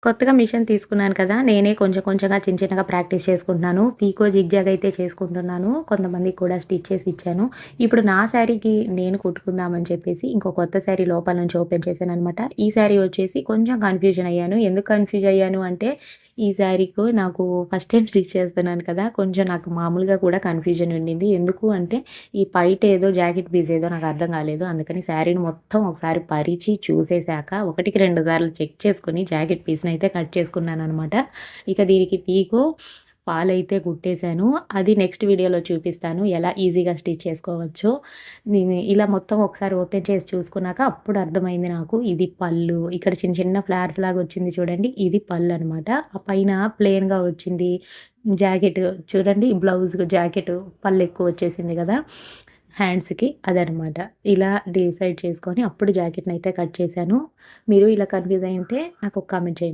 కొత్తగా మిషన్ తీసుకున్నాను కదా! నేనే కొంచెం కొంచెంగా చిన్న చిన్నగా ప్రాక్టీస్ చేసుకుంటున్నాను. పీకో, జిగ్‌జాగ్ అయితే చేసుకుంటున్నాను. కొంతమందికి కూడా స్టిచ్ చేసి ఇచ్చాను. ఇప్పుడు నా శారీకి నేను కుట్టుకుందామని చెప్పేసి ఇంకో కొత్త శారీ లోపల నుంచి ఓపెన్ చేశాననమాట. ఈ శారీ వచ్చేసి కొంచెం కన్‌ఫ్యూజన్ అయ్యాను. ఎందుకు కన్‌ఫ్యూజ్ అయ్యాను అంటే ఈ శారీకు నాకు ఫస్ట్ టైమ్ స్టిచ్ చేస్తున్నాను కదా! కొంచెం నాకు మామూలుగా కూడా కన్‌ఫ్యూజన్ ఉండింది. ఎందుకు అంటే ఈ పైట ఏదో జాకెట్ పీస్ ఏదో నాకు అర్థం కాలేదు. అందుకని శారీని మొత్తం ఒకసారి పరిచి చూసేసాక ఒకటికి 2 సార్లు చెక్ చేసుకొని జాకెట్ పీస్‌నయితే కట్ చేసుకున్నాననమాట. ఇక దీనికి పీకో, ఫాలయితే కుట్టేసాను. అది నెక్స్ట్ వీడియోలో చూపిస్తాను. ఎలా ఈజీగా స్టిచ్ చేసుకోవచ్చో. నేను ఇలా మొత్తం ఒకసారి ఓపెన్ చేసి చూసుకున్నాక అప్పుడు అర్థమైంది నాకు. ఇది పళ్ళు. ఇక్కడ చిన్న చిన్న ఫ్లవర్స్ లాగా వచ్చింది చూడండి. ఇది పళ్ళనమాట. ఆ పైన ప్లెయిన్‌గా వచ్చింది. జాకెట్ చూడండి బ్లౌజ్ జాకెట్ పళ్ళెక్కువ వచ్చేసింది గదా! హ్యాండ్స్‌కి అదనమాట. ఇలా డిసైడ్ చేసుకొని అప్పుడు జాకెట్‌నయితే కట్ చేశాను. మీరు ఇలా కన్‌ఫ్యూజ్ అయ్యుంటే నాకొక కామెంట్ చేయండి.